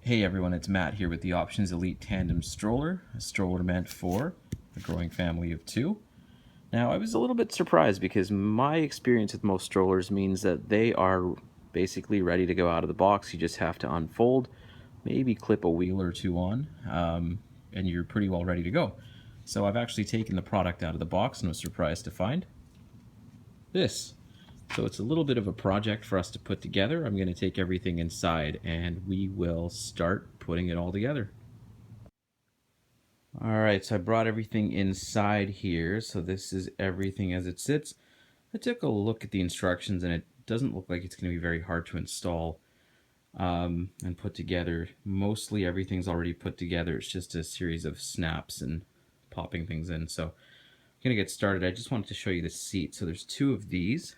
Hey everyone, it's Matt here with the Options Elite Tandem Stroller, a stroller meant for a growing family of two. Now, I was a little bit surprised because my experience with most strollers means that they are basically ready to go out of the box. You just have to unfold, maybe clip a wheel or two on, and you're pretty well ready to go. So I've actually taken the product out of the box and was surprised to find this. So it's a little bit of a project for us to put together. I'm going to take everything inside and we will start putting it all together. Alright, so I brought everything inside here. So this is everything as it sits. I took a look at the instructions and it doesn't look like it's going to be very hard to install and put together. Mostly everything's already put together. It's just a series of snaps and popping things in. So I'm going to get started. I just wanted to show you the seat. So there's two of these.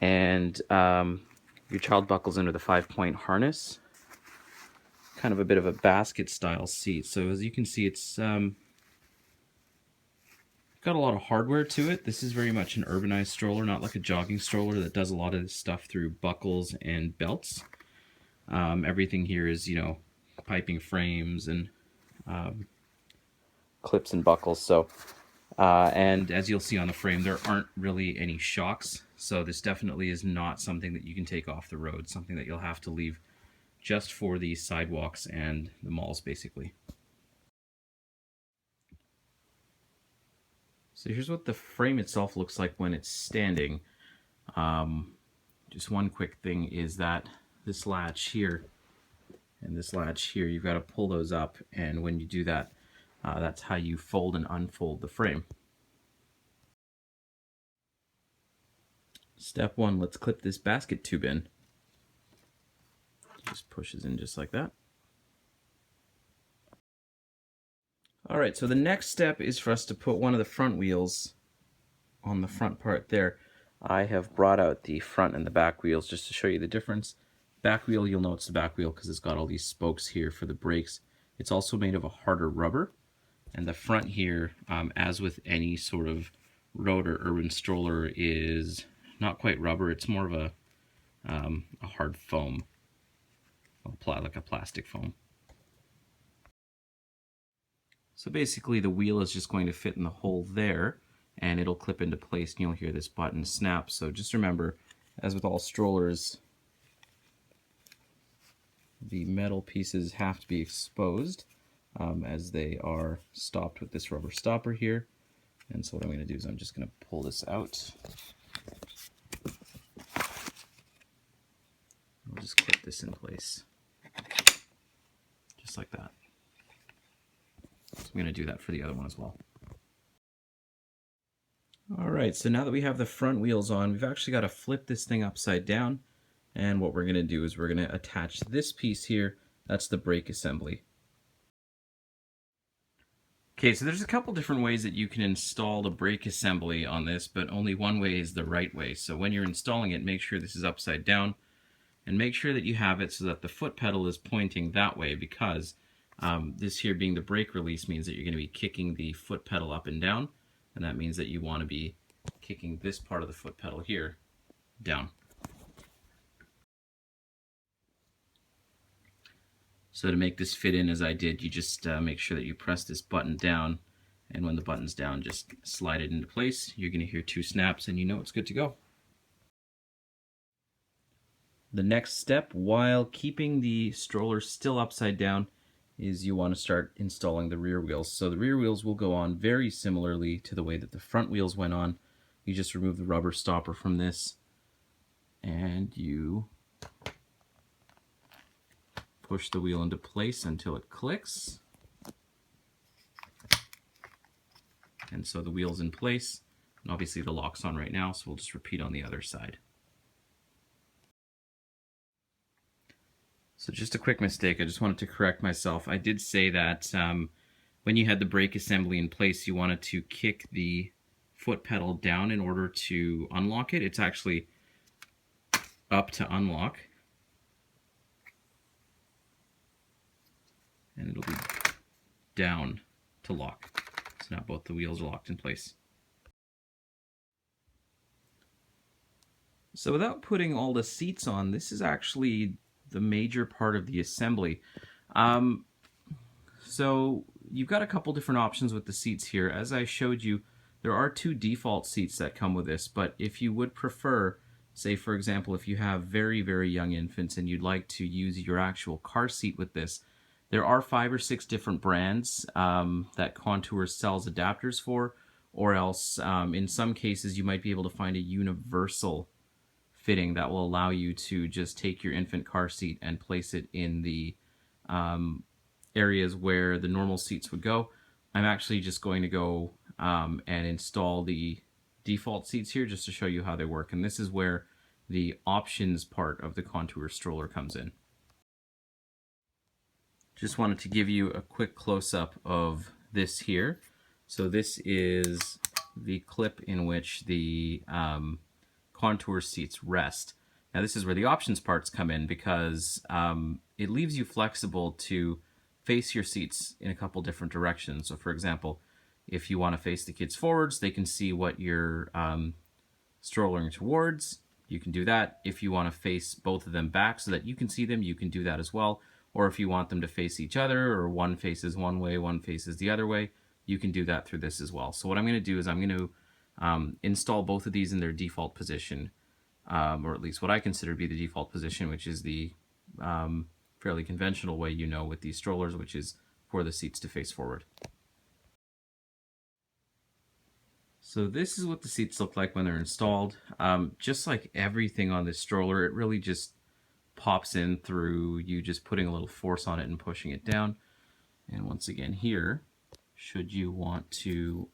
And your child buckles into the 5-point harness. Kind of a bit of a basket style seat. So as you can see, it's got a lot of hardware to it. This is very much an urbanized stroller, not like a jogging stroller that does a lot of this stuff through buckles and belts. Everything here is, piping frames and clips and buckles. So, and as you'll see on the frame, there aren't really any shocks. So this definitely is not something that you can take off the road, something that you'll have to leave just for the sidewalks and the malls, basically. So here's what the frame itself looks like when it's standing. Just one quick thing is that this latch here and this latch here, you've got to pull those up, and when you do that, that's how you fold and unfold the frame. Step one, let's clip this basket tube in. Just pushes in just like that. Alright, so the next step is for us to put one of the front wheels on the front part there. I have brought out the front and the back wheels just to show you the difference. Back wheel, you'll know it's the back wheel because it's got all these spokes here for the brakes. It's also made of a harder rubber. And the front here, as with any sort of road or urban stroller, is not quite rubber. It's more of a hard foam, like a plastic foam. So basically the wheel is just going to fit in the hole there, and it'll clip into place, and you'll hear this button snap. So just remember, as with all strollers, the metal pieces have to be exposed as they are stopped with this rubber stopper here. And so what I'm going to do is I'm just going to pull this out. I'll just clip this in place, just like that. So I'm going to do that for the other one as well. Alright, so now that we have the front wheels on, we've actually got to flip this thing upside down. And what we're going to do is we're going to attach this piece here. That's the brake assembly. Okay, so there's a couple different ways that you can install the brake assembly on this, but only one way is the right way. So when you're installing it, make sure this is upside down, and make sure that you have it so that the foot pedal is pointing that way, because this here being the brake release means that you're going to be kicking the foot pedal up and down, and that means that you want to be kicking this part of the foot pedal here down. So to make this fit in as I did, you just make sure that you press this button down, and when the button's down, just slide it into place. You're going to hear two snaps and you know it's good to go. The next step, while keeping the stroller still upside down, is you want to start installing the rear wheels. So the rear wheels will go on very similarly to the way that the front wheels went on. You just remove the rubber stopper from this, and you push the wheel into place until it clicks. And so the wheel's in place, and obviously the lock's on right now, so we'll just repeat on the other side. So just a quick mistake, I just wanted to correct myself. I did say that when you had the brake assembly in place, you wanted to kick the foot pedal down in order to unlock it. It's actually up to unlock. And it'll be down to lock. So now both the wheels are locked in place. So without putting all the seats on, this is actually the major part of the assembly. Um, so you've got a couple different options with the seats here. As I showed you, there are 2 default seats that come with this, but if you would prefer, say for example, if you have very, very young infants and you'd like to use your actual car seat with this, there are 5 or 6 different brands that Contour sells adapters for, or else in some cases you might be able to find a universal fitting that will allow you to just take your infant car seat and place it in the areas where the normal seats would go. I'm actually just going to go and install the default seats here just to show you how they work. And this is where the options part of the Contour stroller comes in. Just wanted to give you a quick close-up of this here. So this is the clip in which the Contour seats rest. Now this is where the options parts come in, because it leaves you flexible to face your seats in a couple different directions. So for example, if you want to face the kids forwards, they can see what you're strollering towards. You can do that. If you want to face both of them back so that you can see them, you can do that as well. Or if you want them to face each other, or one faces one way, one faces the other way, you can do that through this as well. So what I'm going to do is I'm going to install both of these in their default position, or at least what I consider to be the default position, which is the fairly conventional way, you know, with these strollers, which is for the seats to face forward. So this is what the seats look like when they're installed. Just like everything on this stroller, it really just pops in through you just putting a little force on it and pushing it down. And once again here, should you want to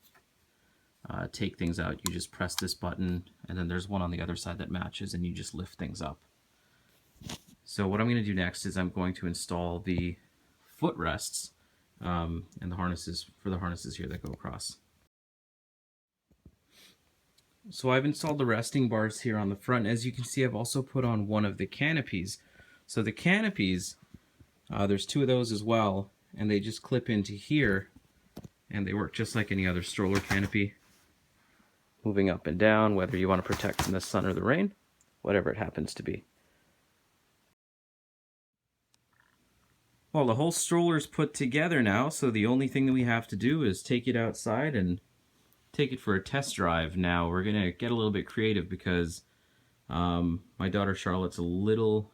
take things out, you just press this button, and then there's one on the other side that matches, and you just lift things up. So what I'm going to do next is I'm going to install the footrests and the harnesses for the harnesses here that go across. So I've installed the resting bars here on the front. As you can see, I've also put on one of the canopies. So the canopies, there's 2 of those as well, and they just clip into here, and they work just like any other stroller canopy, moving up and down, whether you want to protect from the sun or the rain, whatever it happens to be. Well, the whole stroller is put together now, so the only thing that we have to do is take it outside and take it for a test drive. Now we're gonna get a little bit creative because my daughter Charlotte's a little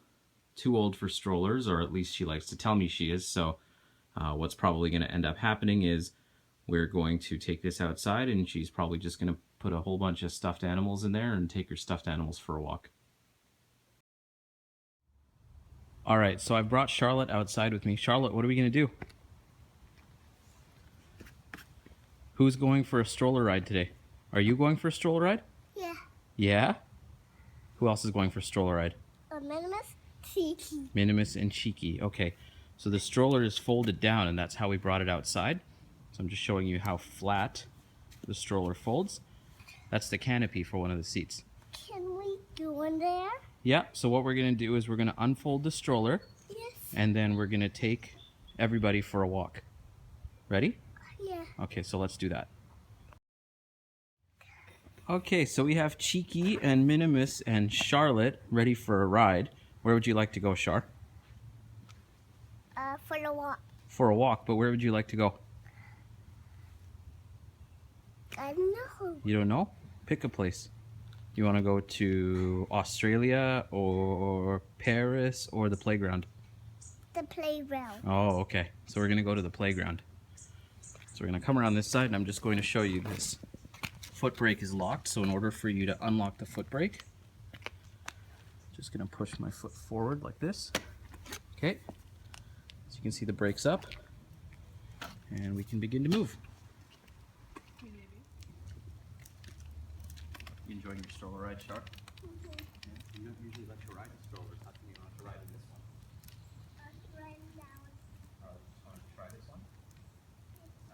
too old for strollers, or at least she likes to tell me she is. So what's probably going to end up happening is we're going to take this outside, and she's probably just going to put a whole bunch of stuffed animals in there and take her stuffed animals for a walk. All right, so I brought Charlotte outside with me. Charlotte, what are we going to do? Who's going for a stroller ride today? Are you going for a stroller ride? Yeah. Yeah? Who else is going for a stroller ride? Minimus, Cheeky. Minimus and Cheeky. Okay, so the stroller is folded down, and that's how we brought it outside. So I'm just showing you how flat the stroller folds. That's the canopy for one of the seats. Can we go in there? Yeah, so what we're going to do is we're going to unfold the stroller. Yes. And then we're going to take everybody for a walk. Ready? Yeah. Okay, so let's do that. Okay, so we have Cheeky and Minimus and Charlotte ready for a ride. Where would you like to go, Char? For the walk. For a walk, but where would you like to go? I don't know. You don't know? Pick a place. You want to go to Australia or Paris or the playground? The playground. Oh, okay. So we're going to go to the playground. So we're going to come around this side, and I'm just going to show you this. Foot brake is locked, so in order for you to unlock the foot brake, just going to push my foot forward like this. Okay. So you can see the brake's up, and we can begin to move. You enjoying your stroller ride, Char? Mm-hmm. Yeah, you don't usually let you ride in strollers. How come you don't have to ride in this one? Right now. Just want to try this one? No.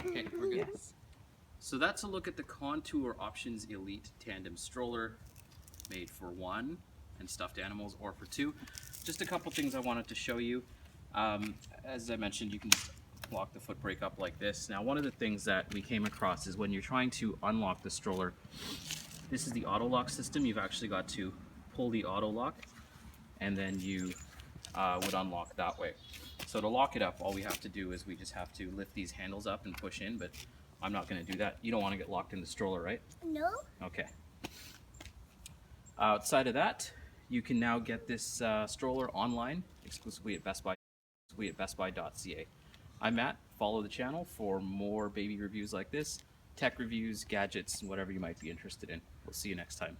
Okay, we're good. Yes. So that's a look at the Contour Options Elite Tandem Stroller, made for 1 and stuffed animals, or for 2. just a couple things I wanted to show you. As I mentioned, you can just lock the foot brake up like this. Now, one of the things that we came across is when you're trying to unlock the stroller, this is the auto lock system. You've actually got to pull the auto lock, and then you would unlock that way. So to lock it up, all we have to do is we just have to lift these handles up and push in, but I'm not going to do that. You don't want to get locked in the stroller, right? No. Okay. Outside of that, you can now get this stroller online exclusively at bestbuy.ca. I'm Matt. Follow the channel for more baby reviews like this, tech reviews, gadgets, and whatever you might be interested in. We'll see you next time.